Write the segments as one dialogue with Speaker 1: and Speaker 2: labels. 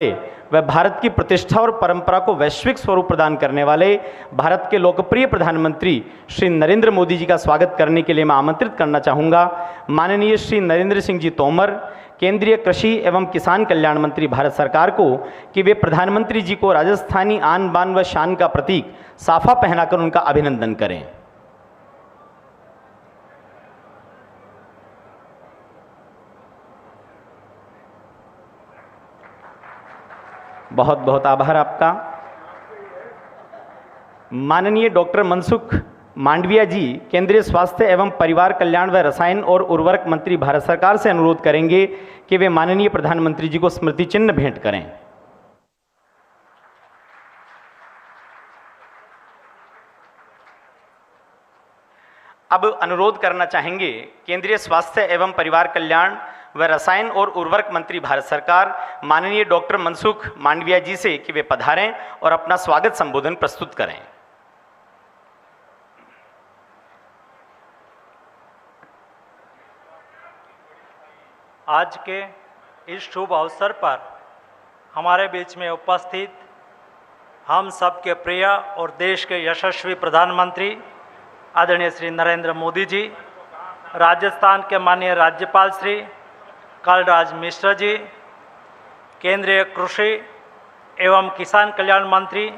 Speaker 1: वह भारत की प्रतिष्ठा और परंपरा को वैश्विक स्वरूप प्रदान करने वाले भारत के लोकप्रिय प्रधानमंत्री श्री नरेंद्र मोदी जी का स्वागत करने के लिए मैं आमंत्रित करना चाहूँगा माननीय श्री नरेंद्र सिंह जी तोमर, केंद्रीय कृषि एवं किसान कल्याण मंत्री भारत सरकार को, कि वे प्रधानमंत्री जी को राजस्थानी आन बान व शान का प्रतीक साफा पहनाकर उनका अभिनंदन करें। बहुत बहुत आभार आपका। माननीय डॉक्टर मनसुख मांडविया जी, केंद्रीय स्वास्थ्य एवं परिवार कल्याण व रसायन और उर्वरक मंत्री भारत सरकार से अनुरोध करेंगे कि वे माननीय प्रधानमंत्री जी को स्मृति चिन्ह भेंट करें। अब अनुरोध करना चाहेंगे केंद्रीय स्वास्थ्य एवं परिवार कल्याण व रसायन और उर्वरक मंत्री भारत सरकार माननीय डॉक्टर मनसुख मांडविया जी से कि वे पधारें और अपना स्वागत संबोधन प्रस्तुत करें।
Speaker 2: आज के इस शुभ अवसर पर हमारे बीच में उपस्थित हम सबके प्रिय और देश के यशस्वी प्रधानमंत्री आदरणीय श्री नरेंद्र मोदी जी, राजस्थान के माननीय राज्यपाल श्री कलराज मिश्र जी, केंद्रीय कृषि एवं किसान कल्याण मंत्री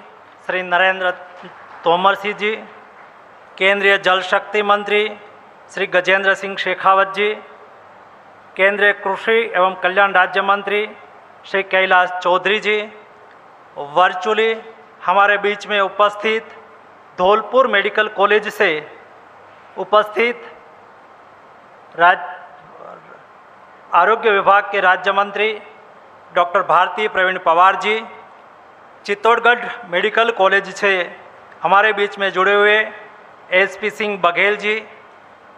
Speaker 2: श्री नरेंद्र तोमर सिंह जी, केंद्रीय जल शक्ति मंत्री श्री गजेंद्र सिंह शेखावत जी, केंद्रीय कृषि एवं कल्याण राज्य मंत्री श्री कैलाश चौधरी जी, वर्चुअली हमारे बीच में उपस्थित धौलपुर मेडिकल कॉलेज से उपस्थित आरोग्य विभाग के राज्य मंत्री doctor Bharti Pravin Pawar ji, Chittorgarh medical college से हमारे बीच में जुड़े हुए एसपी सिंह बघेल जी,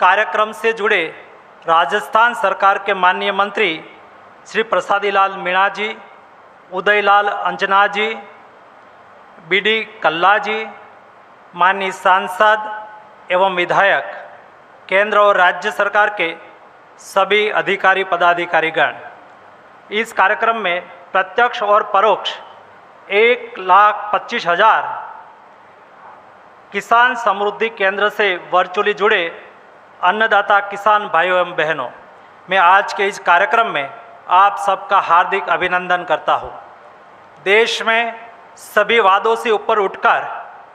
Speaker 2: कार्यक्रम से जुड़े राजस्थान सरकार के माननीय मंत्री श्री प्रसादी लाल मीणा जी, उदयलाल अंजना जी, बीडी कल्ला जी, माननीय सांसद एवं विधायक, केंद्र और राज्य सरकार के सभी अधिकारी पदाधिकारीगण, इस कार्यक्रम में प्रत्यक्ष और परोक्ष 1,25,000 किसान समृद्धि केंद्र से वर्चुअली जुड़े अन्नदाता किसान भाइयों एवं बहनों, मैं आज के इस कार्यक्रम में आप सबका हार्दिक अभिनंदन करता हूँ। देश में सभी वादों से ऊपर उठकर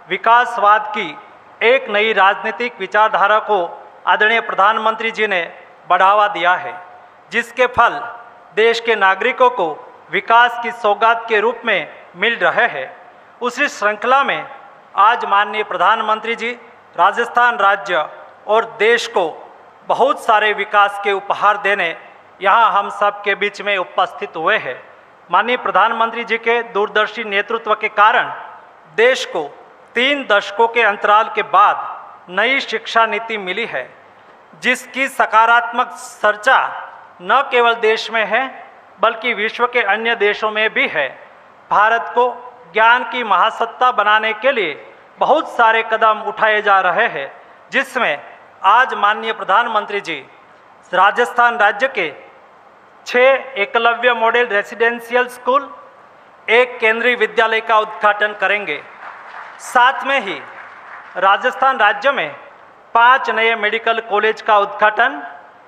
Speaker 2: विकासवाद की एक नई राजनीतिक विचारधारा को आदरणीय प्रधानमंत्री जी ने बढ़ावा दिया है, जिसके फल देश के नागरिकों को विकास की सौगात के रूप में मिल रहे हैं। उसी श्रृंखला में आज माननीय प्रधानमंत्री जी राजस्थान राज्य और देश को बहुत सारे विकास के उपहार देने यहाँ हम सब के बीच में उपस्थित हुए हैं। माननीय प्रधानमंत्री जी के दूरदर्शी नेतृत्व के कारण देश को 3 दशकों के अंतराल के बाद नई शिक्षा नीति मिली है, जिसकी सकारात्मक चर्चा न केवल देश में है बल्कि विश्व के अन्य देशों में भी है। भारत को ज्ञान की महासत्ता बनाने के लिए बहुत सारे कदम उठाए जा रहे हैं, जिसमें आज माननीय प्रधानमंत्री जी राजस्थान राज्य के 6 एकलव्य मॉडल रेसिडेंशियल स्कूल, 1 केंद्रीय विद्यालय का उद्घाटन करेंगे। साथ में ही राजस्थान राज्य में 5 नए मेडिकल कॉलेज का उद्घाटन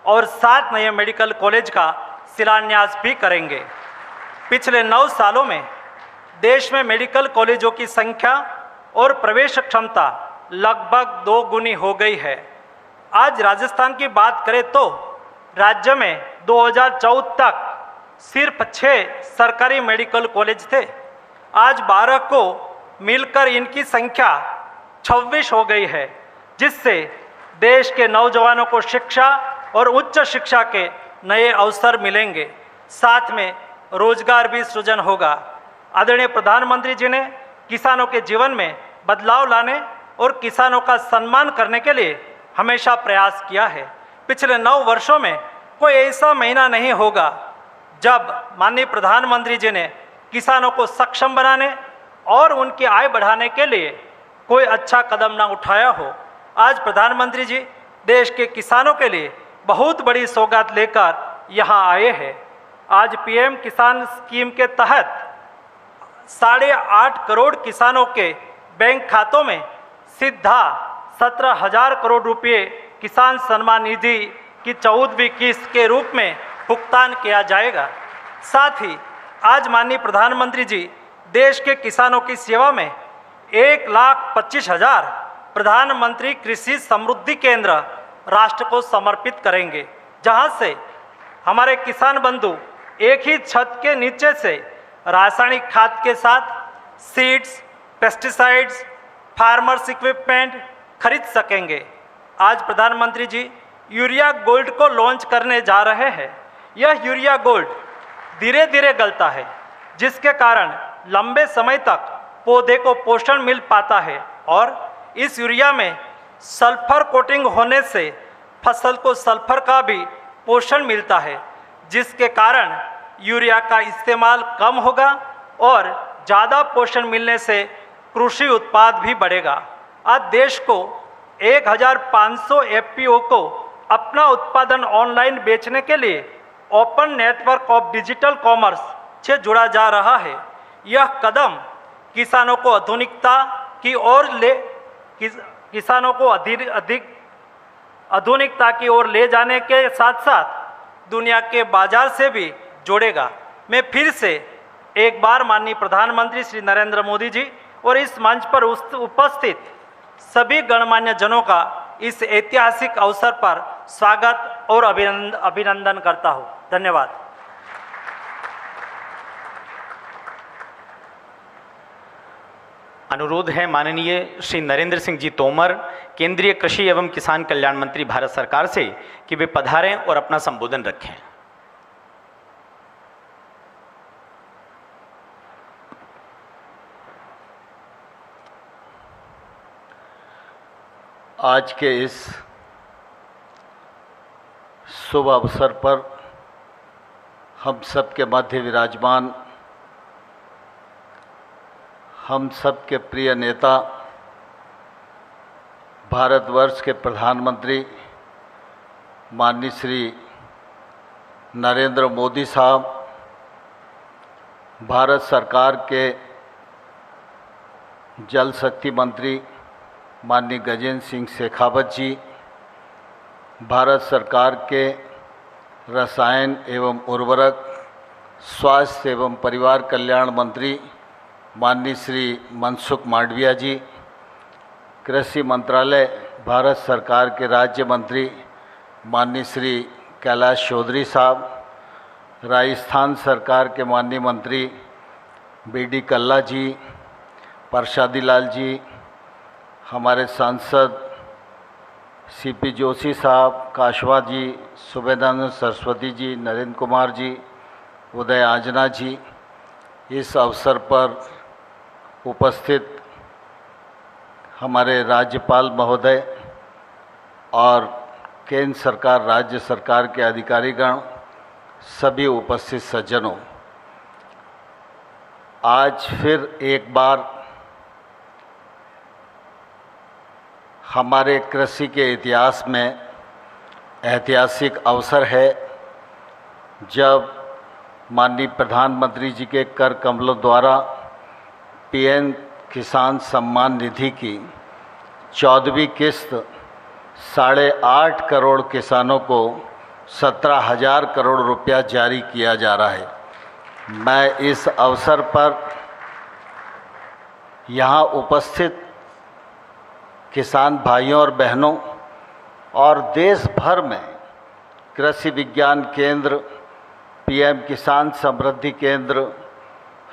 Speaker 2: और 7 नए मेडिकल कॉलेज का शिलान्यास भी करेंगे। पिछले 9 सालों में देश में मेडिकल कॉलेजों की संख्या और प्रवेश क्षमता लगभग 2 गुनी हो गई है। आज राजस्थान की बात करें तो राज्य में 2014 तक सिर्फ 6 सरकारी मेडिकल कॉलेज थे। आज 12 को मिलकर इनकी संख्या 26 हो गई है, जिससे देश के नौजवानों को शिक्षा और उच्च शिक्षा के नए अवसर मिलेंगे, साथ में रोजगार भी सृजन होगा। आदरणीय प्रधानमंत्री जी ने किसानों के जीवन में बदलाव लाने और किसानों का सम्मान करने के लिए हमेशा प्रयास किया है। पिछले 9 वर्षों में कोई ऐसा महीना नहीं होगा जब माननीय प्रधानमंत्री जी ने किसानों को सक्षम बनाने और उनकी आय बढ़ाने के लिए कोई अच्छा कदम ना उठाया हो। आज प्रधानमंत्री जी देश के किसानों के लिए बहुत बड़ी सौगात लेकर यहाँ आए हैं। आज पीएम किसान स्कीम के तहत 8.5 करोड़ किसानों के बैंक खातों में सीधा 17,000 करोड़ रुपये किसान सम्मान निधि की 14वीं किस्त के रूप में भुगतान किया जाएगा। साथ ही आज माननीय प्रधानमंत्री जी देश के किसानों की सेवा में 1,25,000 प्रधानमंत्री कृषि समृद्धि केंद्र राष्ट्र को समर्पित करेंगे, जहां से हमारे किसान बंधु एक ही छत के नीचे से रासायनिक खाद के साथ सीड्स, पेस्टिसाइड्स, फार्मर्स इक्विपमेंट खरीद सकेंगे। आज प्रधानमंत्री जी यूरिया गोल्ड को लॉन्च करने जा रहे हैं। यह यूरिया गोल्ड धीरे धीरे गलता है, जिसके कारण लंबे समय तक पौधे को पोषण मिल पाता है और इस यूरिया में सल्फर कोटिंग होने से फसल को सल्फर का भी पोषण मिलता है, जिसके कारण यूरिया का इस्तेमाल कम होगा और ज़्यादा पोषण मिलने से कृषि उत्पाद भी बढ़ेगा। आज देश को 1,500 एफपीओ को अपना उत्पादन ऑनलाइन बेचने के लिए open network of digital commerce से जुड़ा जा रहा है। यह कदम किसानों को आधुनिकता की ओर अधिक आधुनिकता की ओर ले जाने के साथ साथ दुनिया के बाजार से भी जोड़ेगा। मैं फिर से एक बार माननीय प्रधानमंत्री श्री नरेंद्र मोदी जी और इस मंच पर उपस्थित सभी गणमान्य जनों का इस ऐतिहासिक अवसर पर स्वागत और अभिनंदन करता हूँ। धन्यवाद।
Speaker 1: अनुरोध है माननीय श्री नरेंद्र सिंह जी तोमर, केंद्रीय कृषि एवं किसान कल्याण मंत्री भारत सरकार से कि वे पधारें और अपना संबोधन रखें।
Speaker 3: आज के इस शुभ अवसर पर हम सबके मध्य विराजमान हम सबके प्रिय नेता भारतवर्ष के प्रधानमंत्री माननीय श्री नरेंद्र मोदी साहब, भारत सरकार के जल शक्ति मंत्री माननीय गजेंद्र सिंह शेखावत जी, भारत सरकार के रसायन एवं उर्वरक, स्वास्थ्य एवं परिवार कल्याण मंत्री माननीय श्री मनसुख मांडविया जी, कृषि मंत्रालय भारत सरकार के राज्य मंत्री माननीय श्री कैलाश चौधरी साहब, राजस्थान सरकार के माननीय मंत्री बीडी कल्ला जी, प्रसादी लाल जी, हमारे सांसद सीपी जोशी साहब, काशवा जी, सुबेदानंद सरस्वती जी, नरेंद्र कुमार जी, उदय आजना जी, इस अवसर पर उपस्थित हमारे राज्यपाल महोदय और केंद्र सरकार, राज्य सरकार के अधिकारीगण, सभी उपस्थित सज्जनों, आज फिर एक बार हमारे कृषि के इतिहास में ऐतिहासिक अवसर है जब माननीय प्रधानमंत्री जी के कर कमलों द्वारा पीएम किसान सम्मान निधि की 14वीं किस्त 8.5 करोड़ किसानों को 17,000 करोड़ रुपया जारी किया जा रहा है। मैं इस अवसर पर यहाँ उपस्थित किसान भाइयों और बहनों और देश भर में कृषि विज्ञान केंद्र, पीएम किसान समृद्धि केंद्र,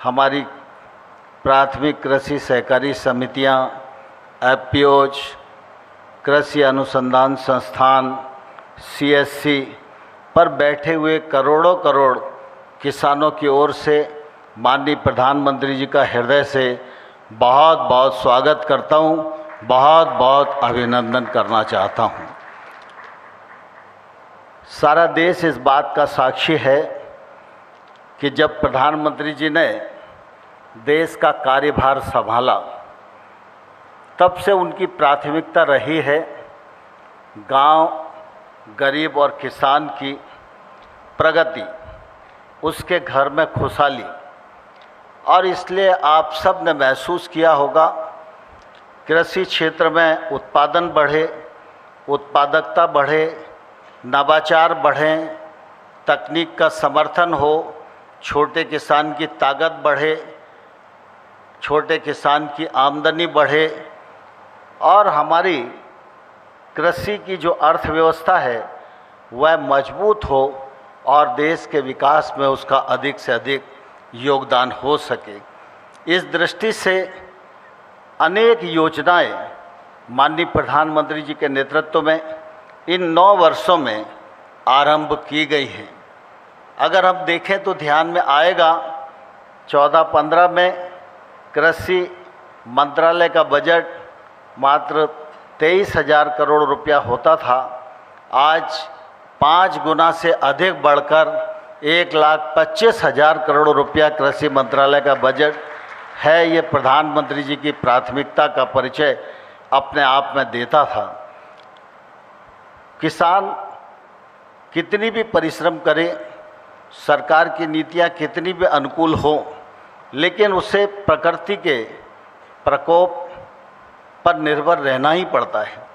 Speaker 3: हमारी प्राथमिक कृषि सहकारी समितियां, एफपीओज, कृषि अनुसंधान संस्थान, सीएससी पर बैठे हुए करोड़ों करोड़ किसानों की ओर से माननीय प्रधानमंत्री जी का हृदय से बहुत बहुत स्वागत करता हूं, बहुत बहुत अभिनंदन करना चाहता हूं। सारा देश इस बात का साक्षी है कि जब प्रधानमंत्री जी ने देश का कार्यभार संभाला तब से उनकी प्राथमिकता रही है गांव, गरीब और किसान की प्रगति, उसके घर में खुशहाली और इसलिए आप सब ने महसूस किया होगा, कृषि क्षेत्र में उत्पादन बढ़े, उत्पादकता बढ़े, नवाचार बढ़ें, तकनीक का समर्थन हो, छोटे किसान की ताकत बढ़े, छोटे किसान की आमदनी बढ़े और हमारी कृषि की जो अर्थव्यवस्था है वह मजबूत हो और देश के विकास में उसका अधिक से अधिक योगदान हो सके। इस दृष्टि से अनेक योजनाएं माननीय प्रधानमंत्री जी के नेतृत्व में इन 9 वर्षों में आरंभ की गई हैं। अगर हम देखें तो ध्यान में आएगा 14-15 में कृषि मंत्रालय का बजट मात्र 23,000 करोड़ रुपया होता था। आज 5 गुना से अधिक बढ़कर 1,25,000 करोड़ रुपया कृषि मंत्रालय का बजट है। ये प्रधानमंत्री जी की प्राथमिकता का परिचय अपने आप में देता था। किसान कितनी भी परिश्रम करे, सरकार की नीतियाँ कितनी भी अनुकूल हो, लेकिन उसे प्रकृति के प्रकोप पर निर्भर रहना ही पड़ता है।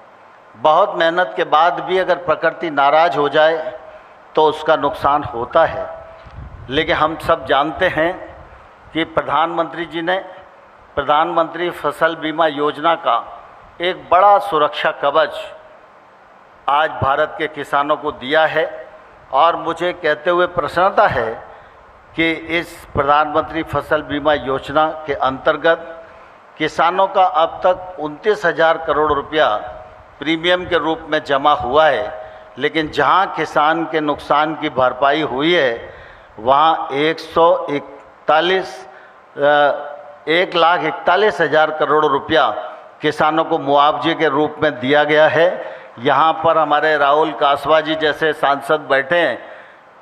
Speaker 3: बहुत मेहनत के बाद भी अगर प्रकृति नाराज़ हो जाए तो उसका नुकसान होता है। लेकिन हम सब जानते हैं कि प्रधानमंत्री जी ने प्रधानमंत्री फसल बीमा योजना का एक बड़ा सुरक्षा कवच आज भारत के किसानों को दिया है और मुझे कहते हुए प्रसन्नता है कि इस प्रधानमंत्री फसल बीमा योजना के अंतर्गत किसानों का अब तक 29,000 करोड़ रुपया प्रीमियम के रूप में जमा हुआ है। लेकिन जहां किसान के नुकसान की भरपाई हुई है वहां 1,41,000 करोड़ रुपया किसानों को मुआवजे के रूप में दिया गया है। यहाँ पर हमारे राहुल कासवा जी जैसे सांसद बैठे हैं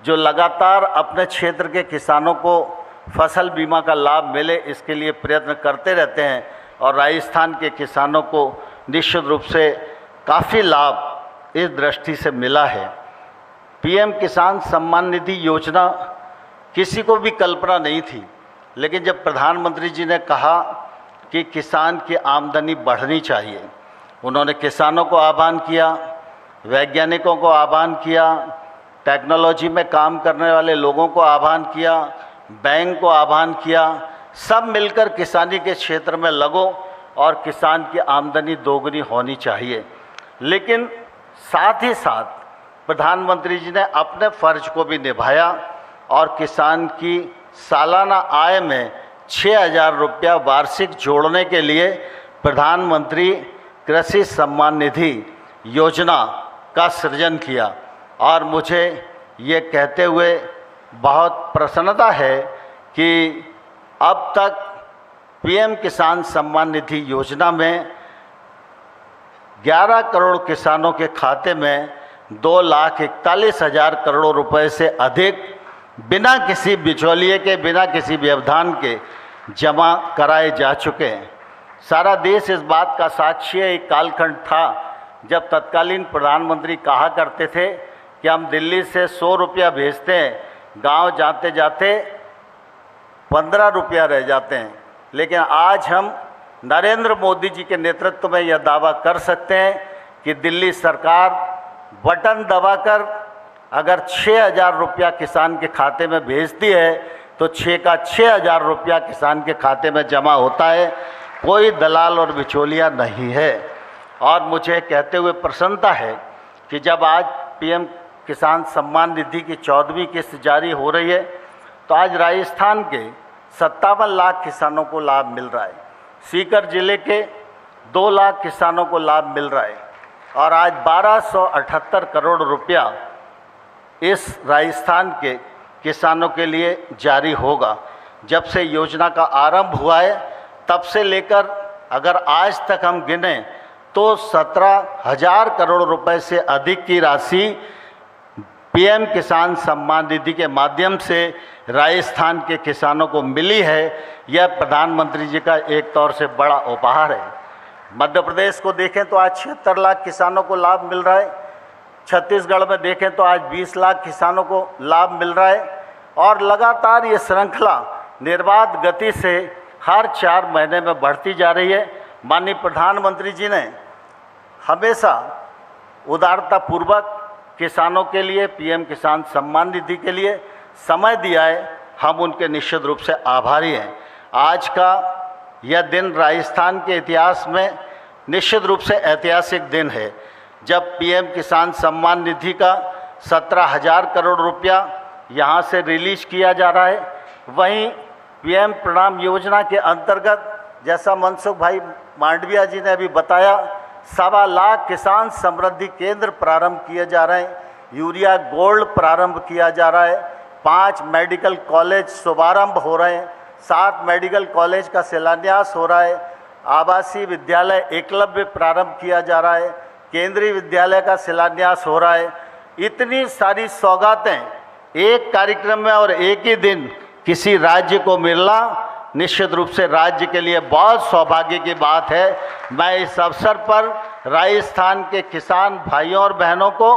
Speaker 3: जो लगातार अपने क्षेत्र के किसानों को फसल बीमा का लाभ मिले इसके लिए प्रयत्न करते रहते हैं और राजस्थान के किसानों को निश्चित रूप से काफ़ी लाभ इस दृष्टि से मिला है। पीएम किसान सम्मान निधि योजना किसी को भी कल्पना नहीं थी, लेकिन जब प्रधानमंत्री जी ने कहा कि किसान की आमदनी बढ़नी चाहिए, उन्होंने किसानों को आह्वान किया, वैज्ञानिकों को आह्वान किया, टेक्नोलॉजी में काम करने वाले लोगों को आह्वान किया, बैंक को आह्वान किया, सब मिलकर किसानी के क्षेत्र में लगो और किसान की आमदनी दोगुनी होनी चाहिए। लेकिन साथ ही साथ प्रधानमंत्री जी ने अपने फर्ज को भी निभाया और किसान की सालाना आय में 6,000 रुपया वार्षिक जोड़ने के लिए प्रधानमंत्री कृषि सम्मान निधि योजना का सृजन किया। और मुझे ये कहते हुए बहुत प्रसन्नता है कि अब तक पीएम किसान सम्मान निधि योजना में 11 करोड़ किसानों के खाते में 2,41,000 करोड़ रुपए से अधिक बिना किसी बिचौलिए के, बिना किसी व्यवधान के जमा कराए जा चुके हैं। सारा देश इस बात का साक्षी है। एक कालखंड था जब तत्कालीन प्रधानमंत्री कहा करते थे कि हम दिल्ली से 100 रुपया भेजते हैं, गांव जाते जाते 15 रुपया रह जाते हैं। लेकिन आज हम नरेंद्र मोदी जी के नेतृत्व में यह दावा कर सकते हैं कि दिल्ली सरकार बटन दबाकर अगर 6,000 रुपया किसान के खाते में भेजती है तो 6,000 रुपया किसान के खाते में जमा होता है। कोई दलाल और बिचौलिया नहीं है। और मुझे कहते हुए प्रसन्नता है कि जब आज पीएम किसान सम्मान निधि की 14वीं किस्त जारी हो रही है तो आज राजस्थान के 57 लाख किसानों को लाभ मिल रहा है। सीकर जिले के 2 लाख किसानों को लाभ मिल रहा है और आज 1,278 करोड़ रुपया इस राजस्थान के किसानों के लिए जारी होगा। जब से योजना का आरंभ हुआ है तब से लेकर अगर आज तक हम गिने तो 17,000 करोड़ रुपए से अधिक की राशि पीएम किसान सम्मान निधि के माध्यम से राजस्थान के किसानों को मिली है। यह प्रधानमंत्री जी का एक तौर से बड़ा उपहार है। मध्य प्रदेश को देखें तो आज 76 लाख किसानों को लाभ मिल रहा है। छत्तीसगढ़ में देखें तो आज 20 लाख किसानों को लाभ मिल रहा है और लगातार ये श्रृंखला निर्बाध गति से हर 4 महीने में बढ़ती जा रही है। माननीय प्रधानमंत्री जी ने हमेशा उदारतापूर्वक किसानों के लिए पीएम किसान सम्मान निधि के लिए समय दिया है। हम उनके निश्चित रूप से आभारी हैं। आज का यह दिन राजस्थान के इतिहास में निश्चित रूप से ऐतिहासिक दिन है, जब पीएम किसान सम्मान निधि का 17,000 करोड़ रुपया यहाँ से रिलीज किया जा रहा है। वहीं पीएम प्रणाम योजना के अंतर्गत, जैसा मनसुख भाई मांडविया जी ने अभी बताया, 1.25 लाख किसान समृद्धि केंद्र प्रारंभ किए जा रहे हैं। यूरिया गोल्ड प्रारंभ किया जा रहा है। 5 मेडिकल कॉलेज शुभारंभ हो रहे हैं। 7 मेडिकल कॉलेज का शिलान्यास हो रहा है। आवासीय विद्यालय एकलव्य प्रारंभ किया जा रहा है। केंद्रीय विद्यालय का शिलान्यास हो रहा है। इतनी सारी सौगातें एक कार्यक्रम में और एक ही दिन किसी राज्य को मिलना निश्चित रूप से राज्य के लिए बहुत सौभाग्य की बात है। मैं इस अवसर पर राजस्थान के किसान भाइयों और बहनों को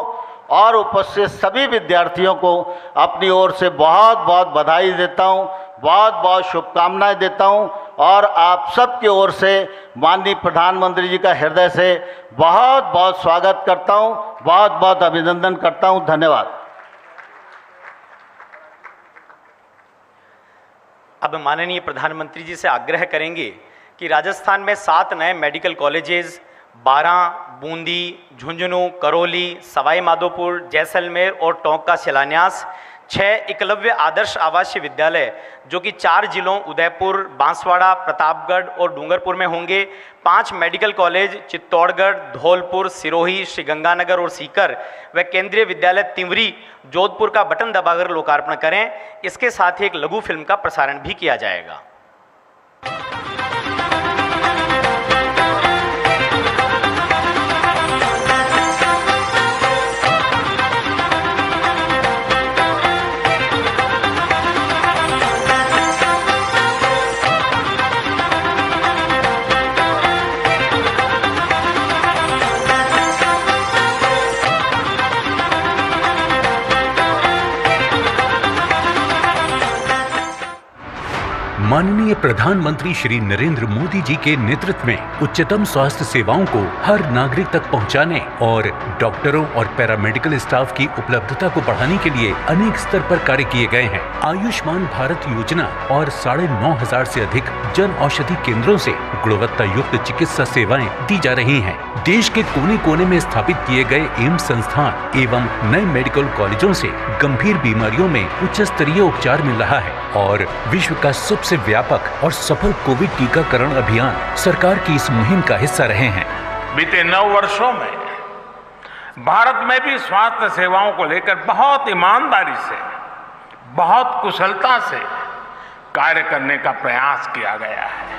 Speaker 3: और उपस्थित सभी विद्यार्थियों को अपनी ओर से बहुत बहुत बधाई देता हूं, बहुत बहुत शुभकामनाएं देता हूं और आप सब की ओर से माननीय प्रधानमंत्री जी का हृदय से बहुत बहुत स्वागत करता हूं, बहुत बहुत अभिनंदन करता हूं। धन्यवाद।
Speaker 1: अब माननीय प्रधानमंत्री जी से आग्रह करेंगे कि राजस्थान में 7 नए मेडिकल कॉलेजेस, 12 बूंदी, झुंझुनू, करौली, सवाई माधोपुर, जैसलमेर और टोंक का शिलान्यास, 6 एकलव्य आदर्श आवासीय विद्यालय जो कि 4 जिलों उदयपुर, बांसवाड़ा, प्रतापगढ़ और डूंगरपुर में होंगे, 5 मेडिकल कॉलेज चित्तौड़गढ़, धौलपुर, सिरोही, श्रीगंगानगर और सीकर व केंद्रीय विद्यालय तिंवरी, जोधपुर का बटन दबाकर लोकार्पण करें। इसके साथ ही एक लघु फिल्म का प्रसारण भी किया जाएगा।
Speaker 4: माननीय प्रधानमंत्री श्री नरेंद्र मोदी जी के नेतृत्व में उच्चतम स्वास्थ्य सेवाओं को हर नागरिक तक पहुंचाने और डॉक्टरों और पैरामेडिकल स्टाफ की उपलब्धता को बढ़ाने के लिए अनेक स्तर पर कार्य किए गए हैं। आयुष्मान भारत योजना और 9,500 से अधिक जन औषधि केंद्रों से गुणवत्ता युक्त चिकित्सा सेवाएं दी जा रही हैं। देश के कोने कोने में स्थापित किए गए एम्स संस्थान एवं नए मेडिकल कॉलेजों से गंभीर बीमारियों में उच्च स्तरीय उपचार मिल रहा है और विश्व का सबसे व्यापक और सफल कोविड टीकाकरण अभियान सरकार की इस मुहिम का हिस्सा रहे हैं।
Speaker 5: बीते 9 वर्षों में भारत में भी स्वास्थ्य सेवाओं को लेकर बहुत ईमानदारी से, बहुत कुशलता से कार्य करने का प्रयास किया गया है।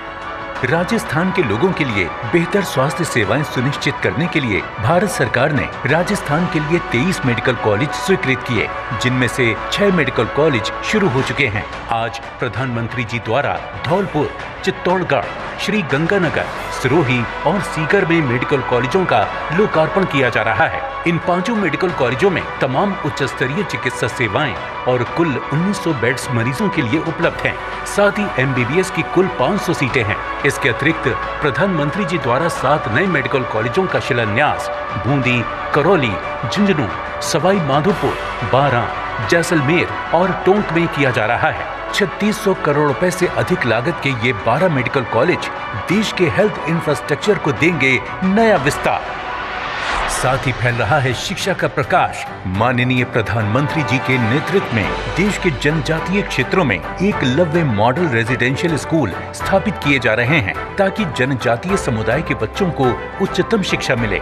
Speaker 4: राजस्थान के लोगों के लिए बेहतर स्वास्थ्य सेवाएं सुनिश्चित करने के लिए भारत सरकार ने राजस्थान के लिए 23 मेडिकल कॉलेज स्वीकृत किए, जिनमें से 6 मेडिकल कॉलेज शुरू हो चुके हैं। आज प्रधानमंत्री जी द्वारा धौलपुर, चित्तौड़गढ़, श्री गंगानगर, सिरोही और सीकर में मेडिकल कॉलेजों का लोकार्पण किया जा रहा है। इन 5 मेडिकल कॉलेजों में तमाम उच्च स्तरीय चिकित्सा सेवाएं और कुल 1900 बेड्स मरीजों के लिए उपलब्ध हैं। साथ ही MBBS की कुल 500 सीटें हैं। इसके अतिरिक्त प्रधानमंत्री जी द्वारा 7 नए मेडिकल कॉलेजों का शिलान्यास बूंदी, करौली, झुंझुनू, सवाई माधोपुर, बारां, जैसलमेर और टोंक में किया जा रहा है। 3600 करोड़ रुपए से अधिक लागत के ये 12 मेडिकल कॉलेज देश के हेल्थ इंफ्रास्ट्रक्चर को देंगे नया विस्तार। साथ ही फैल रहा है शिक्षा का प्रकाश। माननीय प्रधानमंत्री जी के नेतृत्व में देश के जनजातीय क्षेत्रों में एकलव्य मॉडल रेजिडेंशियल स्कूल स्थापित किए जा रहे हैं, ताकि जनजातीय समुदाय के बच्चों को उच्चतम शिक्षा मिले।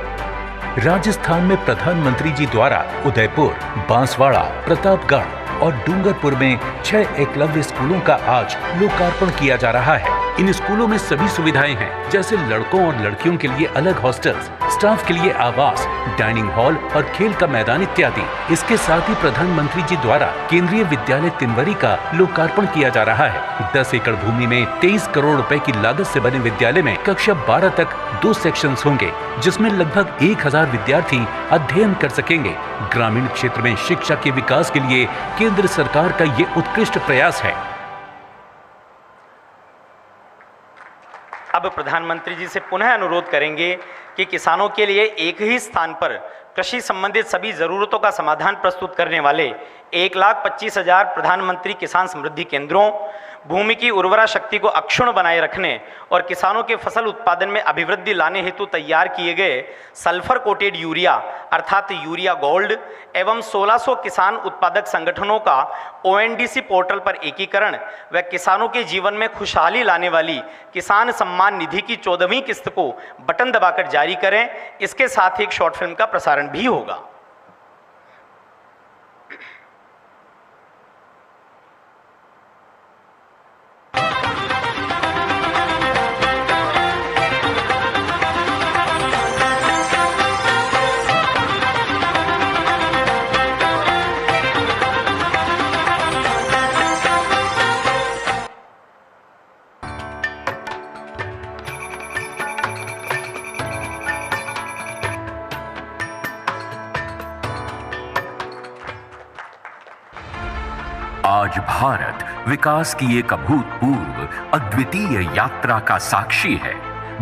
Speaker 4: राजस्थान में प्रधानमंत्री जी द्वारा उदयपुर, बांसवाड़ा, प्रतापगढ़ और डूंगरपुर में 6 एकलव्य स्कूलों का आज लोकार्पण किया जा रहा है। इन स्कूलों में सभी सुविधाएं हैं, जैसे लड़कों और लड़कियों के लिए अलग हॉस्टल्स, स्टाफ के लिए आवास, डाइनिंग हॉल और खेल का मैदान इत्यादि। इसके साथ ही प्रधानमंत्री जी द्वारा केंद्रीय विद्यालय तिनवरी का लोकार्पण किया जा रहा है। 10 एकड़ भूमि में 23 करोड़ रुपए की लागत से बने विद्यालय में कक्षा 12 तक 2 सेक्शंस होंगे, जिसमें लगभग 1000 विद्यार्थी अध्ययन कर सकेंगे। ग्रामीण क्षेत्र में शिक्षा के विकास के लिए केंद्र सरकार का ये उत्कृष्ट प्रयास है।
Speaker 1: अब प्रधानमंत्री जी से पुनः अनुरोध करेंगे कि किसानों के लिए एक ही स्थान पर कृषि संबंधित सभी जरूरतों का समाधान प्रस्तुत करने वाले 1,25,000 प्रधानमंत्री किसान समृद्धि केंद्रों, भूमि की उर्वरा शक्ति को अक्षुण्ण बनाए रखने और किसानों के फसल उत्पादन में अभिवृद्धि लाने हेतु तैयार किए गए सल्फर कोटेड यूरिया अर्थात यूरिया गोल्ड एवं 1600 किसान उत्पादक संगठनों का ONDC पोर्टल पर एकीकरण व किसानों के जीवन में खुशहाली लाने वाली किसान सम्मान निधि की 14वीं किस्त को बटन दबाकर जारी करें। इसके साथ ही एक शॉर्ट फिल्म का प्रसारण भी होगा।
Speaker 4: आज भारत विकास की एक अभूतपूर्व अद्वितीय यात्रा का साक्षी है।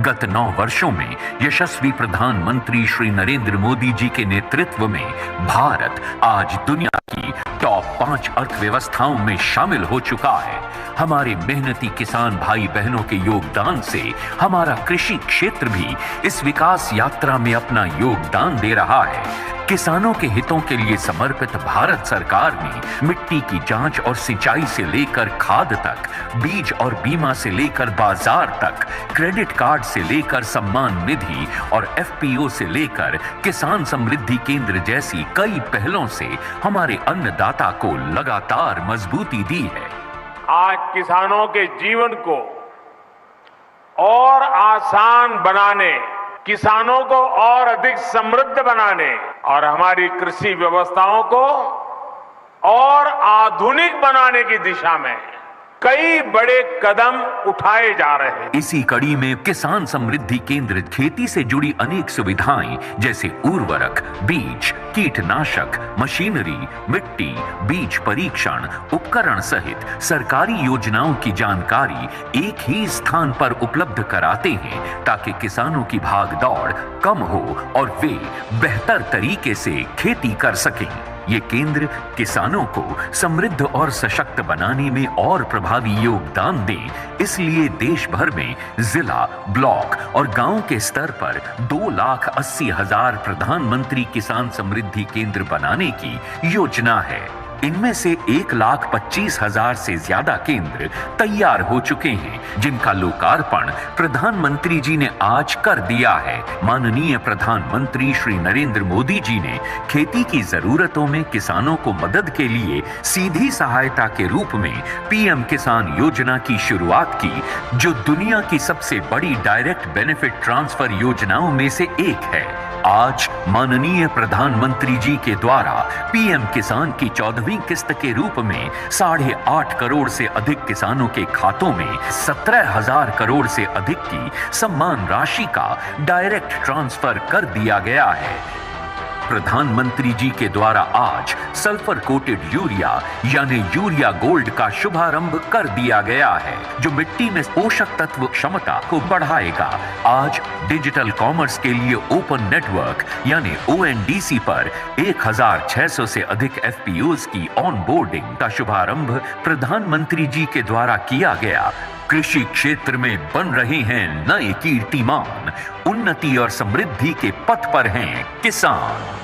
Speaker 4: गत 9 वर्षों में यशस्वी प्रधानमंत्री श्री नरेंद्र मोदी जी के नेतृत्व में भारत आज दुनिया की टॉप 5 अर्थव्यवस्थाओं में शामिल हो चुका है। हमारे मेहनती किसान भाई बहनों के योगदान से हमारा कृषि क्षेत्र भी इस विकास यात्रा में अपना योगदान दे रहा है। किसानों के हितों के लिए समर्पित भारत सरकार ने मिट्टी की जांच और सिंचाई से लेकर खाद तक, बीज और बीमा से लेकर बाजार तक, क्रेडिट कार्ड से लेकर सम्मान निधि और FPO से लेकर किसान समृद्धि केंद्र जैसी कई पहलों से हमारे अन्नदाता को लगातार मजबूती दी है।
Speaker 5: आज किसानों के जीवन को और आसान बनाने, किसानों को और अधिक समृद्ध बनाने और हमारी कृषि व्यवस्थाओं को और आधुनिक बनाने की दिशा में कई बड़े कदम उठाए जा रहे हैं।
Speaker 4: इसी कड़ी में किसान समृद्धि केंद्र खेती से जुड़ी अनेक सुविधाएं जैसे उर्वरक, बीज, कीटनाशक, मशीनरी, मिट्टी, बीज परीक्षण, उपकरण सहित सरकारी योजनाओं की जानकारी एक ही स्थान पर उपलब्ध कराते हैं ताकि किसानों की भागदौड़ कम हो और वे बेहतर तरीके से खेती कर सकें। ये केंद्र किसानों को समृद्ध और सशक्त बनाने में और प्रभावी योगदान दें, इसलिए देश भर में जिला, ब्लॉक और गांव के स्तर पर 2,80,000 प्रधानमंत्री किसान समृद्धि केंद्र बनाने की योजना है। इनमें से 1,25,000 से ज्यादा केंद्र तैयार हो चुके हैं, जिनका लोकार्पण प्रधानमंत्री जी ने आज कर दिया है। माननीय प्रधानमंत्री श्री नरेंद्र मोदी जी ने खेती की जरूरतों में किसानों को मदद के लिए सीधी सहायता के रूप में PM किसान योजना की शुरुआत की, जो दुनिया की सबसे बड़ी डायरेक्ट बेनिफिट ट्रांसफर योजनाओं में से एक है। आज माननीय प्रधानमंत्री जी के द्वारा PM किसान की 14वीं किस्त के रूप में 8.5 करोड़ से अधिक किसानों के खातों में 17,000 करोड़ से अधिक की सम्मान राशि का डायरेक्ट ट्रांसफर कर दिया गया है। प्रधानमंत्री जी के द्वारा आज सल्फर कोटेड यूरिया यानी यूरिया गोल्ड का शुभारंभ कर दिया गया है, जो मिट्टी में पोषक तत्व क्षमता को बढ़ाएगा। आज डिजिटल कॉमर्स के लिए ओपन नेटवर्क यानी ONDC पर 1,600 से अधिक FPOs की ऑनबोर्डिंग का शुभारंभ प्रधानमंत्री जी के द्वारा किया गया। कृषि क्षेत्र में बन रहे हैं नए कीर्तिमान, उन्नति और समृद्धि के पथ पर हैं किसान।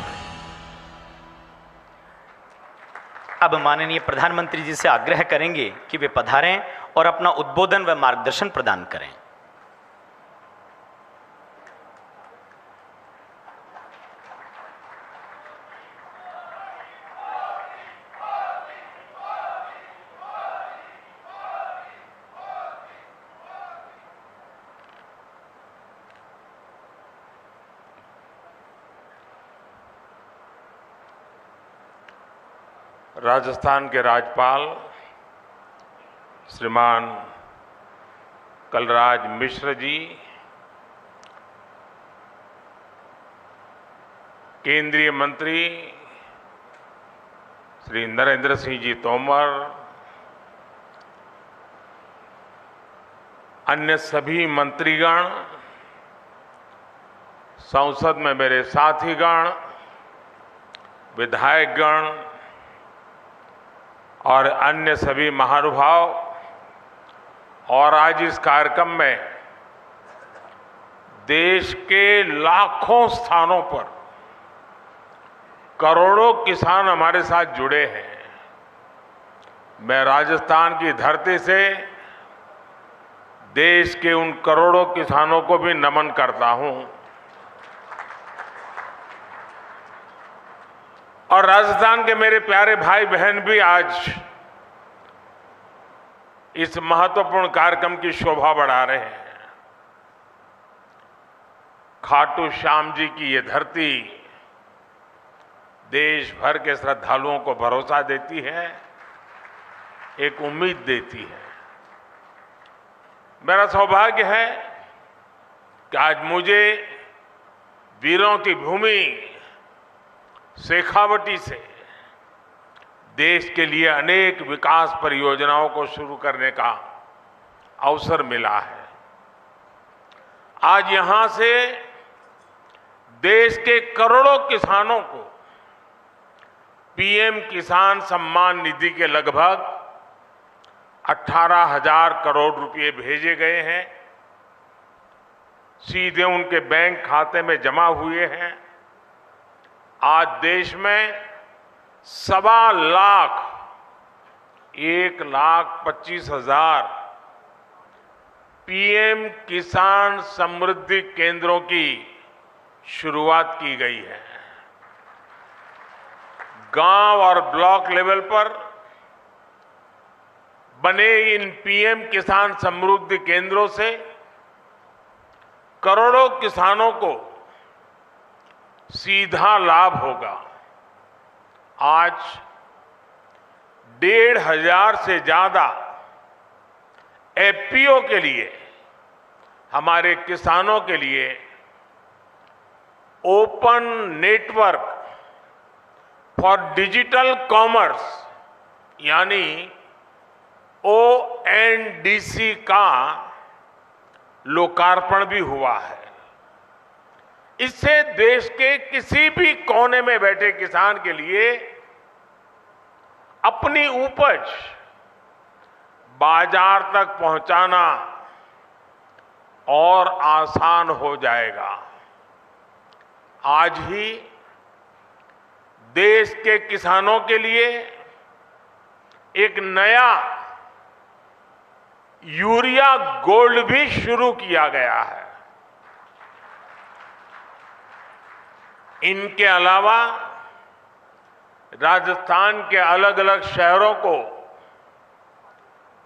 Speaker 1: अब माननीय प्रधानमंत्री जी से आग्रह करेंगे कि वे पधारें और अपना उद्बोधन व मार्गदर्शन प्रदान करें।
Speaker 5: राजस्थान के राज्यपाल श्रीमान कलराज मिश्र जी, केंद्रीय मंत्री श्री नरेंद्र सिंह जी तोमर, अन्य सभी मंत्रीगण, संसद में मेरे साथीगण, विधायकगण और अन्य सभी महानुभाव, और आज इस कार्यक्रम में देश के लाखों स्थानों पर करोड़ों किसान हमारे साथ जुड़े हैं। मैं राजस्थान की धरती से देश के उन करोड़ों किसानों को भी नमन करता हूं और राजस्थान के मेरे प्यारे भाई बहन भी आज इस महत्वपूर्ण कार्यक्रम की शोभा बढ़ा रहे हैं। खाटू श्याम जी की ये धरती देश भर के श्रद्धालुओं को भरोसा देती है, एक उम्मीद देती है। मेरा सौभाग्य है कि आज मुझे वीरों की भूमि शेखावटी से देश के लिए अनेक विकास परियोजनाओं को शुरू करने का अवसर मिला है। आज यहां से देश के करोड़ों किसानों को पीएम किसान सम्मान निधि के लगभग 18,000 करोड़ रुपए भेजे गए हैं, सीधे उनके बैंक खाते में जमा हुए हैं। आज देश में 1,25,000 पीएम किसान समृद्धि केंद्रों की शुरुआत की गई है। गांव और ब्लॉक लेवल पर बने इन पीएम किसान समृद्धि केंद्रों से करोड़ों किसानों को सीधा लाभ होगा। आज 1,500 से ज्यादा एफपीओ के लिए, हमारे किसानों के लिए open network for digital commerce यानी ONDC का लोकार्पण भी हुआ है। इससे देश के किसी भी कोने में बैठे किसान के लिए अपनी उपज बाजार तक पहुंचाना और आसान हो जाएगा। आज ही देश के किसानों के लिए एक नया यूरिया गोल्ड भी शुरू किया गया है। इनके अलावा राजस्थान के अलग अलग शहरों को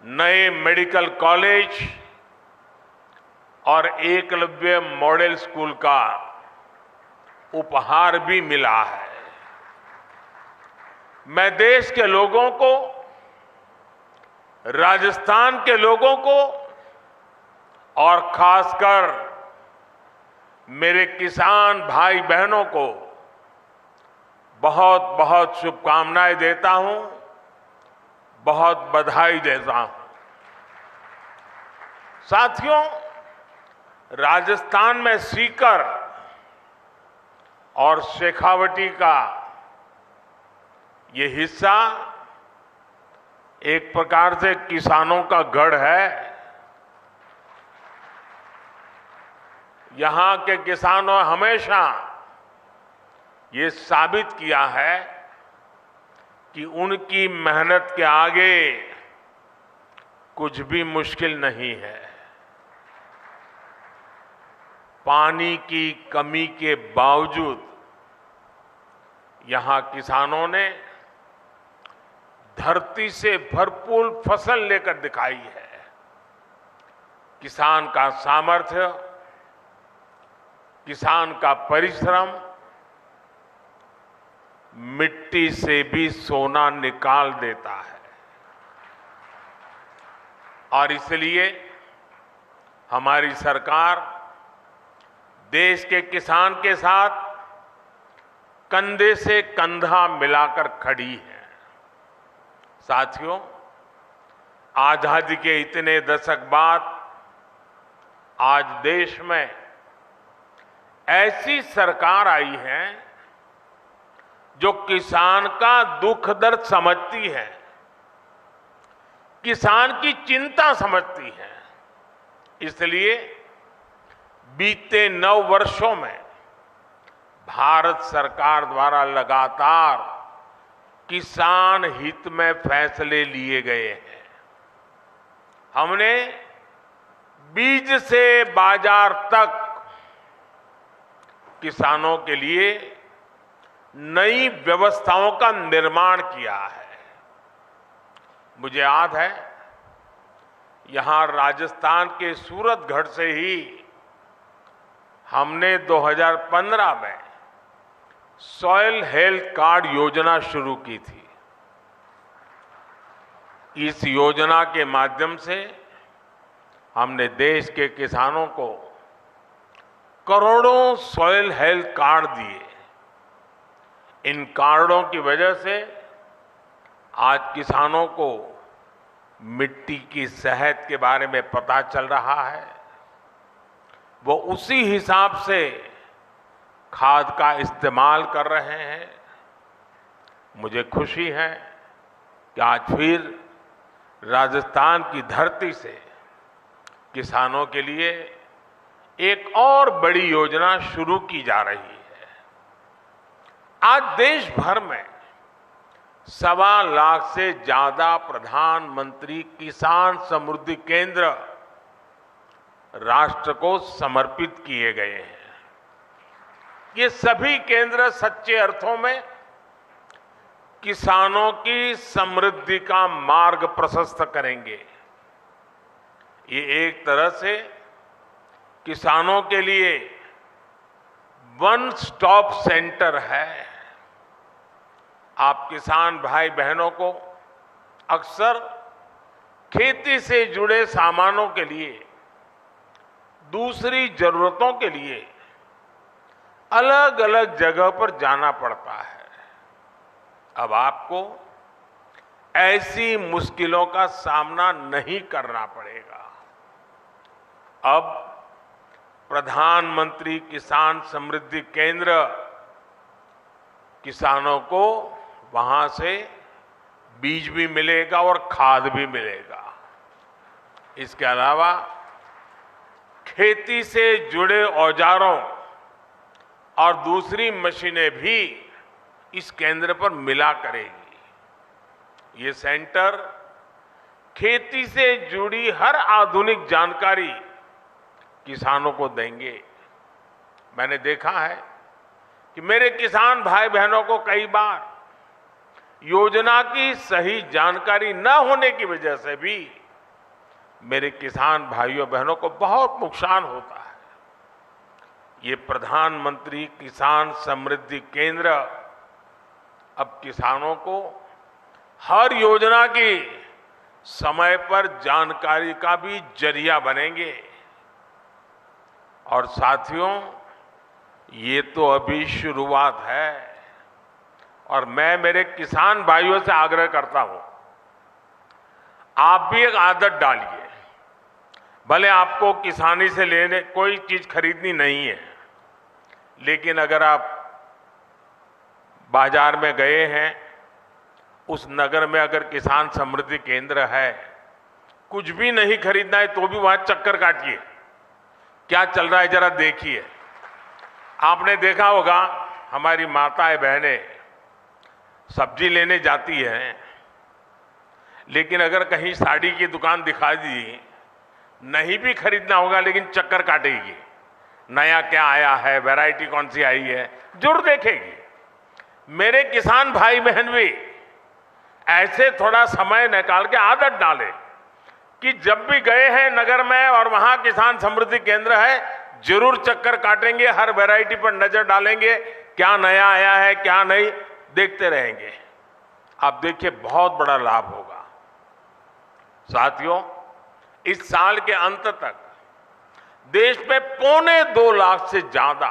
Speaker 5: नए मेडिकल कॉलेज और एकलव्य मॉडल स्कूल का उपहार भी मिला है। मैं देश के लोगों को, राजस्थान के लोगों को और खासकर मेरे किसान भाई बहनों को बहुत बहुत शुभकामनाएं देता हूं, बहुत बधाई देता हूं। साथियों, राजस्थान में सीकर और शेखावटी का ये हिस्सा एक प्रकार से किसानों का गढ़ है। यहां के किसानों हमेशा ये साबित किया है कि उनकी मेहनत के आगे कुछ भी मुश्किल नहीं है। पानी की कमी के बावजूद यहां किसानों ने धरती से भरपूर फसल लेकर दिखाई है। किसान का सामर्थ्य, किसान का परिश्रम मिट्टी से भी सोना निकाल देता है। और इसलिए हमारी सरकार देश के किसान के साथ कंधे से कंधा मिलाकर खड़ी है। साथियों, आजादी के इतने दशक बाद आज देश में ऐसी सरकार आई है जो किसान का दुख दर्द समझती है, किसान की चिंता समझती है। इसलिए बीते 9 वर्षों में भारत सरकार द्वारा लगातार किसान हित में फैसले लिए गए हैं। हमने बीज से बाजार तक किसानों के लिए नई व्यवस्थाओं का निर्माण किया है। मुझे याद है, यहां राजस्थान के सूरतगढ़ से ही हमने 2015 में सॉइल हेल्थ कार्ड योजना शुरू की थी। इस योजना के माध्यम से हमने देश के किसानों को करोड़ों सॉइल हेल्थ कार्ड दिए। इन कार्डों की वजह से आज किसानों को मिट्टी की सेहत के बारे में पता चल रहा है। वो उसी हिसाब से खाद का इस्तेमाल कर रहे हैं। मुझे खुशी है कि आज फिर राजस्थान की धरती से किसानों के लिए एक और बड़ी योजना शुरू की जा रही है। आज देश भर में 1.25 लाख से ज्यादा प्रधानमंत्री किसान समृद्धि केंद्र राष्ट्र को समर्पित किए गए हैं। ये सभी केंद्र सच्चे अर्थों में किसानों की समृद्धि का मार्ग प्रशस्त करेंगे। ये एक तरह से किसानों के लिए वन स्टॉप सेंटर है। आप किसान भाई बहनों को अक्सर खेती से जुड़े सामानों के लिए, दूसरी जरूरतों के लिए अलग अलग जगह पर जाना पड़ता है। अब आपको ऐसी मुश्किलों का सामना नहीं करना पड़ेगा। अब प्रधानमंत्री किसान समृद्धि केंद्र किसानों को वहां से बीज भी मिलेगा और खाद भी मिलेगा। इसके अलावा खेती से जुड़े औजारों और दूसरी मशीनें भी इस केंद्र पर मिला करेगी। ये सेंटर खेती से जुड़ी हर आधुनिक जानकारी किसानों को देंगे। मैंने देखा है कि मेरे किसान भाई बहनों को कई बार योजना की सही जानकारी न होने की वजह से भी मेरे किसान भाइयों बहनों को बहुत नुकसान होता है। ये प्रधानमंत्री किसान समृद्धि केंद्र अब किसानों को हर योजना की समय पर जानकारी का भी जरिया बनेंगे। और साथियों, ये तो अभी शुरुआत है और मैं मेरे किसान भाइयों से आग्रह करता हूं, आप भी एक आदत डालिए। भले आपको किसानी से लेने कोई चीज खरीदनी नहीं है, लेकिन अगर आप बाजार में गए हैं, उस नगर में अगर किसान समृद्धि केंद्र है, कुछ भी नहीं खरीदना है तो भी वहां चक्कर काटिए, क्या चल रहा है जरा देखिए। आपने देखा होगा हमारी माताएं बहनें सब्जी लेने जाती हैं, लेकिन अगर कहीं साड़ी की दुकान दिखा दी, नहीं भी खरीदना होगा लेकिन चक्कर काटेगी, नया क्या आया है, वैरायटी कौन सी आई है, जरूर देखेगी। मेरे किसान भाई बहन भी ऐसे थोड़ा समय निकाल के आदत डाले कि जब भी गए हैं नगर में और वहां किसान समृद्धि केंद्र है, जरूर चक्कर काटेंगे, हर वैरायटी पर नजर डालेंगे, क्या नया आया है क्या नहीं, देखते रहेंगे। आप देखिए बहुत बड़ा लाभ होगा। साथियों, इस साल के अंत तक देश में 2.25 लाख से ज्यादा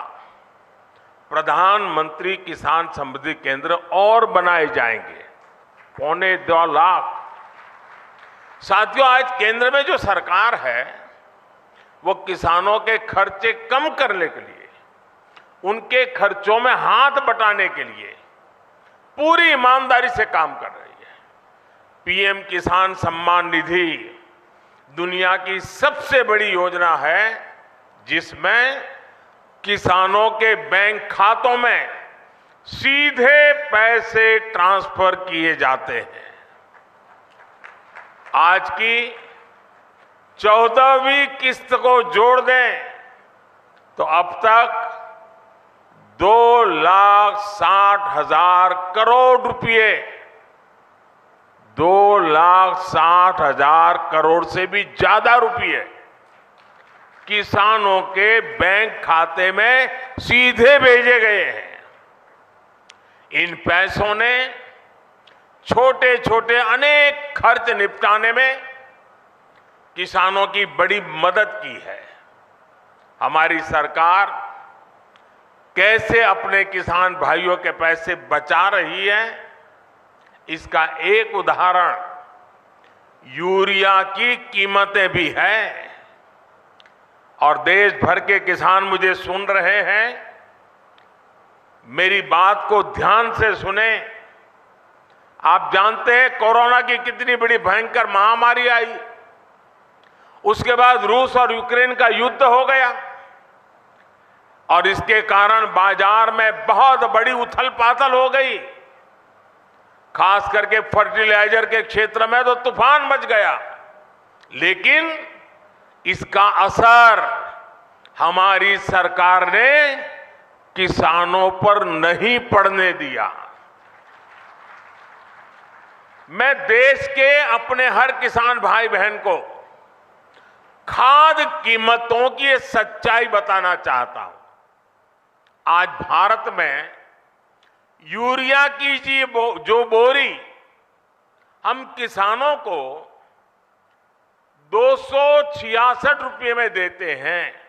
Speaker 5: प्रधानमंत्री किसान समृद्धि केंद्र और बनाए जाएंगे। 2.25 लाख। साथियों, आज केंद्र में जो सरकार है वो किसानों के खर्चे कम करने के लिए, उनके खर्चों में हाथ बटाने के लिए पूरी ईमानदारी से काम कर रही है। पीएम किसान सम्मान निधि दुनिया की सबसे बड़ी योजना है जिसमें किसानों के बैंक खातों में सीधे पैसे ट्रांसफर किए जाते हैं। आज की 14वीं किस्त को जोड़ दें तो अब तक 2,60,000 करोड़ रुपए, 2,60,000 करोड़ से भी ज्यादा रुपए किसानों के बैंक खाते में सीधे भेजे गए हैं। इन पैसों ने छोटे छोटे अनेक खर्च निपटाने में किसानों की बड़ी मदद की है। हमारी सरकार कैसे अपने किसान भाइयों के पैसे बचा रही है, इसका एक उदाहरण यूरिया की कीमतें भी है। और देश भर के किसान मुझे सुन रहे हैं, मेरी बात को ध्यान से सुने। आप जानते हैं कोरोना की कितनी बड़ी भयंकर महामारी आई, उसके बाद रूस और यूक्रेन का युद्ध हो गया और इसके कारण बाजार में बहुत बड़ी उथल पाथल हो गई। खास करके फर्टिलाइजर के क्षेत्र में तो तूफान मच गया, लेकिन इसका असर हमारी सरकार ने किसानों पर नहीं पड़ने दिया। मैं देश के अपने हर किसान भाई बहन को खाद कीमतों की ये सच्चाई बताना चाहता हूं। आज भारत में यूरिया की जो बोरी हम किसानों को 266 रुपये में देते हैं,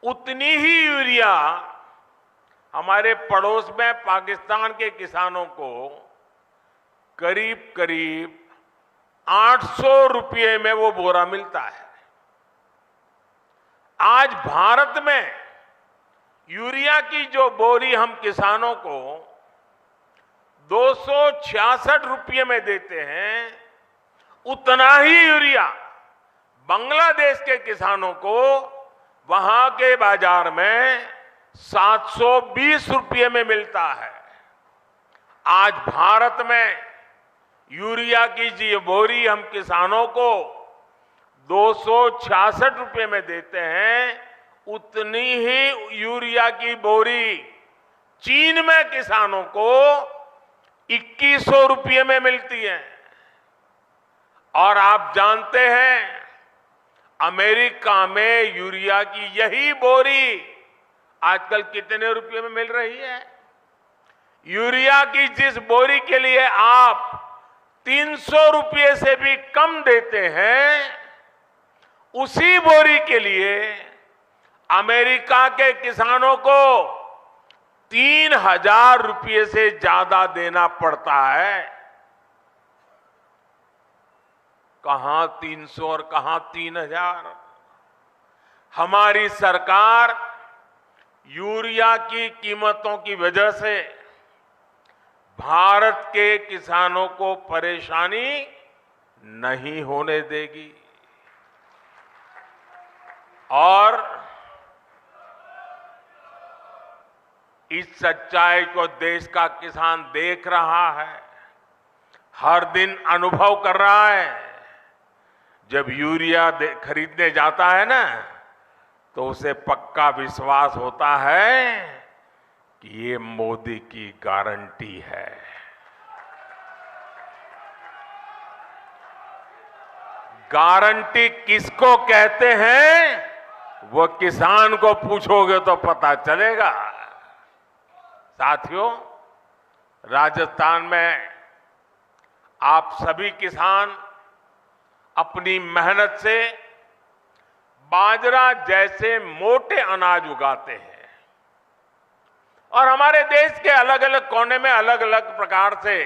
Speaker 5: उतनी ही यूरिया हमारे पड़ोस में पाकिस्तान के किसानों को करीब करीब 800 रुपये में वो बोरा मिलता है। आज भारत में यूरिया की जो बोरी हम किसानों को 266 रुपये में देते हैं, उतना ही यूरिया बांग्लादेश के किसानों को वहां के बाजार में 720 रुपये में मिलता है। आज भारत में यूरिया की जो बोरी हम किसानों को 266 रुपये में देते हैं, उतनी ही यूरिया की बोरी चीन में किसानों को 2100 रुपये में मिलती है। और आप जानते हैं अमेरिका में यूरिया की यही बोरी आजकल कितने रुपये में मिल रही है? यूरिया की जिस बोरी के लिए आप 300 रुपये से भी कम देते हैं, उसी बोरी के लिए अमेरिका के किसानों को 3,000 रुपये से ज्यादा देना पड़ता है। कहां 300 और कहां 3,000? हमारी सरकार यूरिया की कीमतों की वजह से भारत के किसानों को परेशानी नहीं होने देगी। और इस सच्चाई को देश का किसान देख रहा है, हर दिन अनुभव कर रहा है। जब यूरिया खरीदने जाता है ना, तो उसे पक्का विश्वास होता है कि ये मोदी की गारंटी है। गारंटी किसको कहते हैं, वो किसान को पूछोगे तो पता चलेगा। साथियों, राजस्थान में आप सभी किसान अपनी मेहनत से बाजरा जैसे मोटे अनाज उगाते हैं और हमारे देश के अलग अलग कोने में अलग अलग प्रकार से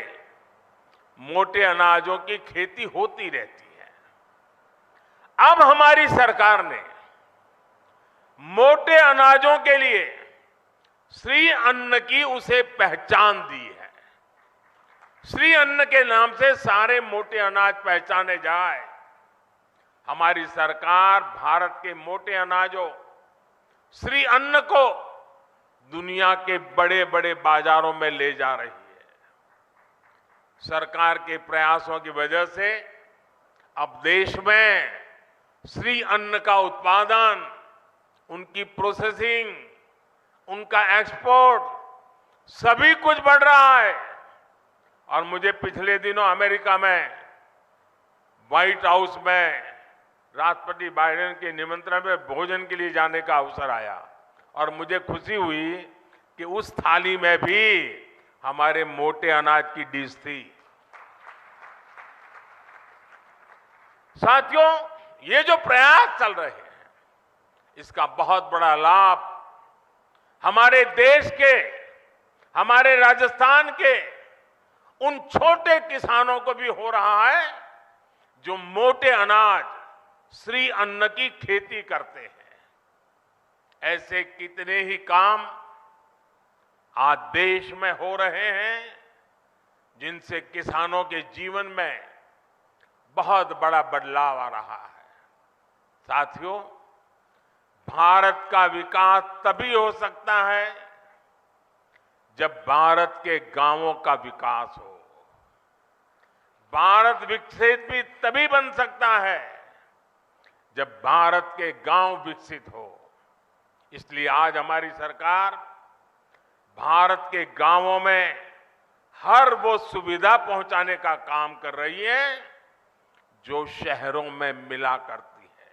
Speaker 5: मोटे अनाजों की खेती होती रहती है। अब हमारी सरकार ने मोटे अनाजों के लिए श्री अन्न की उसे पहचान दी है। श्री अन्न के नाम से सारे मोटे अनाज पहचाने जाए। हमारी सरकार भारत के मोटे अनाजों श्री अन्न को दुनिया के बड़े बड़े बाजारों में ले जा रही है। सरकार के प्रयासों की वजह से अब देश में श्री अन्न का उत्पादन, उनकी प्रोसेसिंग, उनका एक्सपोर्ट सभी कुछ बढ़ रहा है। और मुझे पिछले दिनों अमेरिका में व्हाइट हाउस में राष्ट्रपति बाइडेन के निमंत्रण में भोजन के लिए जाने का अवसर आया और मुझे खुशी हुई कि उस थाली में भी हमारे मोटे अनाज की डिश थी। साथियों, ये जो प्रयास चल रहे हैं इसका बहुत बड़ा लाभ हमारे देश के, हमारे राजस्थान के उन छोटे किसानों को भी हो रहा है जो मोटे अनाज श्री अन्न की खेती करते हैं। ऐसे कितने ही काम आज देश में हो रहे हैं जिनसे किसानों के जीवन में बहुत बड़ा बदलाव आ रहा है। साथियों, भारत का विकास तभी हो सकता है जब भारत के गांवों का विकास हो। भारत विकसित भी तभी बन सकता है जब भारत के गांव विकसित हो। इसलिए आज हमारी सरकार भारत के गांवों में हर वो सुविधा पहुंचाने का काम कर रही है जो शहरों में मिला करती है।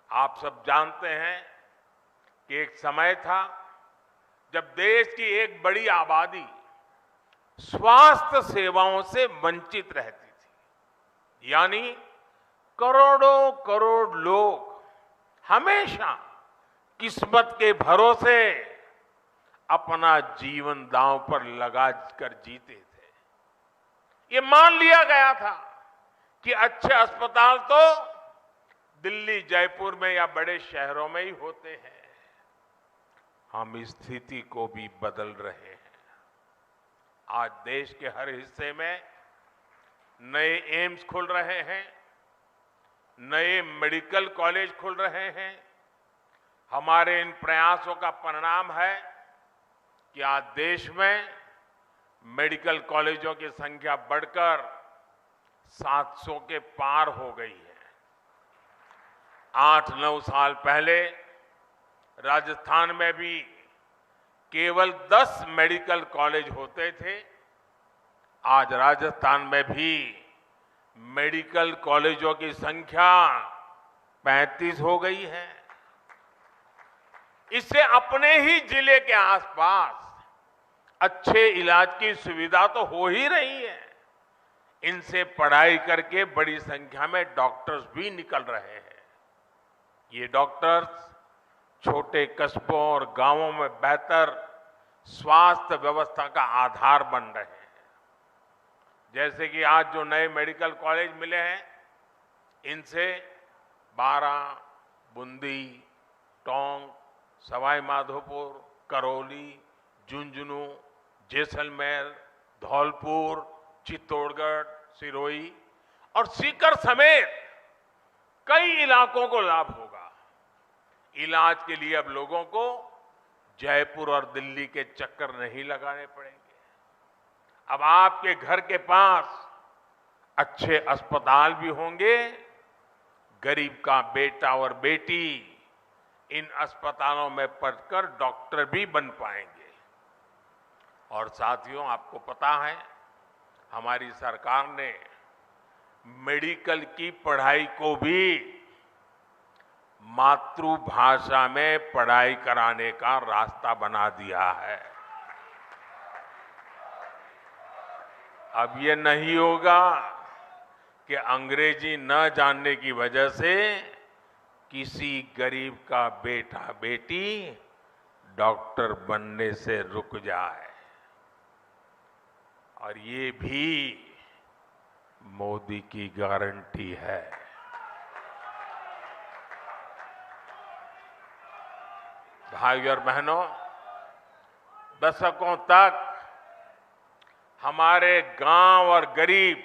Speaker 5: आप सब जानते हैं कि एक समय था जब देश की एक बड़ी आबादी स्वास्थ्य सेवाओं से वंचित रहती थी। यानी करोड़ों करोड़ लोग हमेशा किस्मत के भरोसे अपना जीवन दांव पर लगा कर जीते थे। ये मान लिया गया था कि अच्छे अस्पताल तो दिल्ली, जयपुर में या बड़े शहरों में ही होते हैं। हम इस स्थिति को भी बदल रहे हैं। आज देश के हर हिस्से में नए एम्स खुल रहे हैं, नए मेडिकल कॉलेज खुल रहे हैं। हमारे इन प्रयासों का परिणाम है कि आज देश में मेडिकल कॉलेजों की संख्या बढ़कर 700 के पार हो गई है। 8-9 साल पहले राजस्थान में भी केवल 10 मेडिकल कॉलेज होते थे। आज राजस्थान में भी मेडिकल कॉलेजों की संख्या 35 हो गई है। इससे अपने ही जिले के आसपास अच्छे इलाज की सुविधा तो हो ही रही है। इनसे पढ़ाई करके बड़ी संख्या में डॉक्टर्स भी निकल रहे हैं। ये डॉक्टर्स छोटे कस्बों और गांवों में बेहतर स्वास्थ्य व्यवस्था का आधार बन रहे हैं। जैसे कि आज जो नए मेडिकल कॉलेज मिले हैं, इनसे बारा, बूंदी, टोंक, सवाई माधोपुर, करौली, झुंझुनू, जैसलमेर, धौलपुर, चित्तौड़गढ़, सिरोही और सीकर समेत कई इलाकों को लाभ होगा। इलाज के लिए अब लोगों को जयपुर और दिल्ली के चक्कर नहीं लगाने पड़ेंगे। अब आपके घर के पास अच्छे अस्पताल भी होंगे। गरीब का बेटा और बेटी इन अस्पतालों में पढ़कर डॉक्टर भी बन पाएंगे। और साथियों, आपको पता है हमारी सरकार ने मेडिकल की पढ़ाई को भी मातृभाषा में पढ़ाई कराने का रास्ता बना दिया है। अब ये नहीं होगा कि अंग्रेजी न जानने की वजह से किसी गरीब का बेटा बेटी डॉक्टर बनने से रुक जाए। और ये भी मोदी की गारंटी है। भाइयों और बहनों, दशकों तक हमारे गांव और गरीब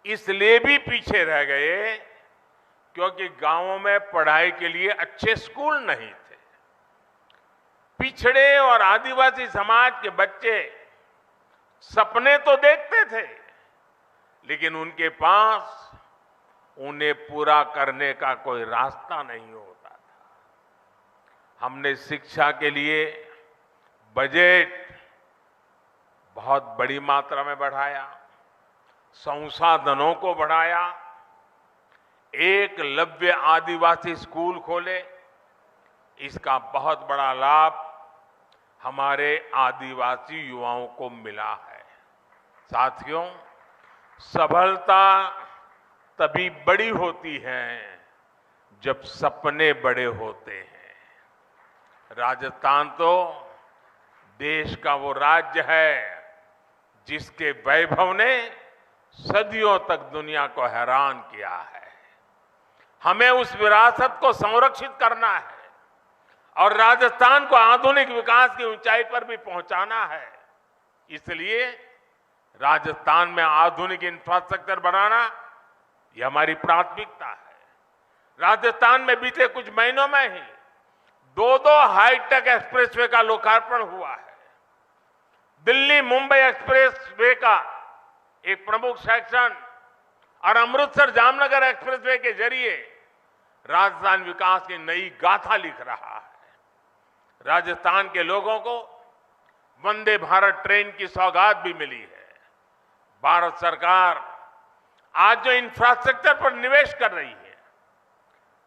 Speaker 5: इसलिए भी पीछे रह गए क्योंकि गांवों में पढ़ाई के लिए अच्छे स्कूल नहीं थे। पिछड़े और आदिवासी समाज के बच्चे सपने तो देखते थे, लेकिन उनके पास उन्हें पूरा करने का कोई रास्ता नहीं होता था। हमने शिक्षा के लिए बजट बहुत बड़ी मात्रा में बढ़ाया, संसाधनों को बढ़ाया, एकलव्य आदिवासी स्कूल खोले। इसका बहुत बड़ा लाभ हमारे आदिवासी युवाओं को मिला है। साथियों, सफलता तभी बड़ी होती है जब सपने बड़े होते हैं। राजस्थान तो देश का वो राज्य है जिसके वैभव ने सदियों तक दुनिया को हैरान किया है। हमें उस विरासत को संरक्षित करना है और राजस्थान को आधुनिक विकास की ऊंचाई पर भी पहुंचाना है। इसलिए राजस्थान में आधुनिक इंफ्रास्ट्रक्चर बनाना ये हमारी प्राथमिकता है। राजस्थान में बीते कुछ महीनों में ही दो हाईटेक एक्सप्रेसवे का लोकार्पण हुआ है। दिल्ली मुंबई एक्सप्रेसवे का एक प्रमुख सेक्शन और अमृतसर जामनगर एक्सप्रेसवे के जरिए राजस्थान विकास की नई गाथा लिख रहा है। राजस्थान के लोगों को वंदे भारत ट्रेन की सौगात भी मिली है। भारत सरकार आज जो इंफ्रास्ट्रक्चर पर निवेश कर रही है,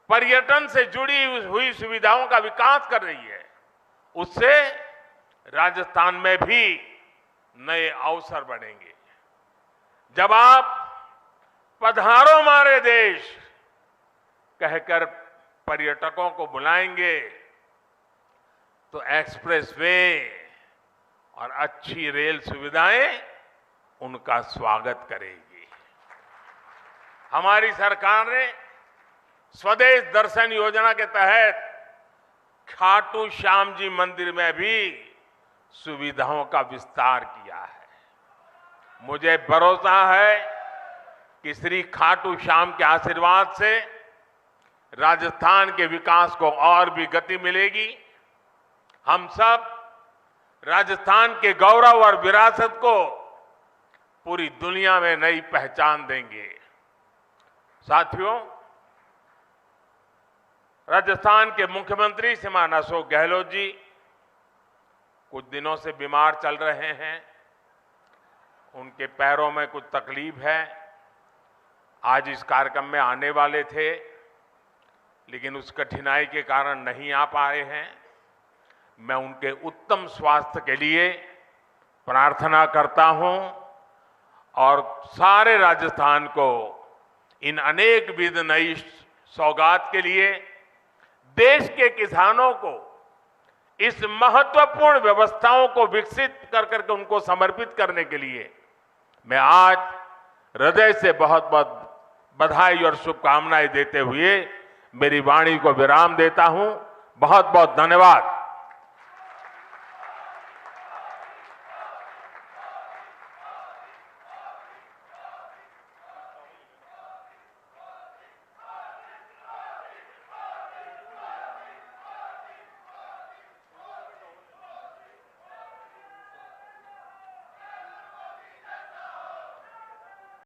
Speaker 5: पर्यटन से जुड़ी हुई सुविधाओं का विकास कर रही है, उससे राजस्थान में भी नए अवसर बनेंगे। जब आप पधारो हमारे देश कहकर पर्यटकों को बुलाएंगे तो एक्सप्रेसवे और अच्छी रेल सुविधाएं उनका स्वागत करेगी। हमारी सरकार ने स्वदेश दर्शन योजना के तहत खाटू श्याम जी मंदिर में भी सुविधाओं का विस्तार किया है। मुझे भरोसा है कि श्री खाटू श्याम के आशीर्वाद से राजस्थान के विकास को और भी गति मिलेगी। हम सब राजस्थान के गौरव और विरासत को पूरी दुनिया में नई पहचान देंगे। साथियों, राजस्थान के मुख्यमंत्री श्रीमान अशोक गहलोत जी कुछ दिनों से बीमार चल रहे हैं। उनके पैरों में कुछ तकलीफ है। आज इस कार्यक्रम में आने वाले थे, लेकिन उस कठिनाई के कारण नहीं आ पाए हैं। मैं उनके उत्तम स्वास्थ्य के लिए प्रार्थना करता हूं और सारे राजस्थान को इन अनेक विध नई सौगात के लिए, देश के किसानों को इस महत्वपूर्ण व्यवस्थाओं को विकसित कर करके उनको समर्पित करने के लिए मैं आज हृदय से बहुत बहुत बधाई और शुभकामनाएं देते हुए मेरी वाणी को विराम देता हूं। बहुत बहुत धन्यवाद।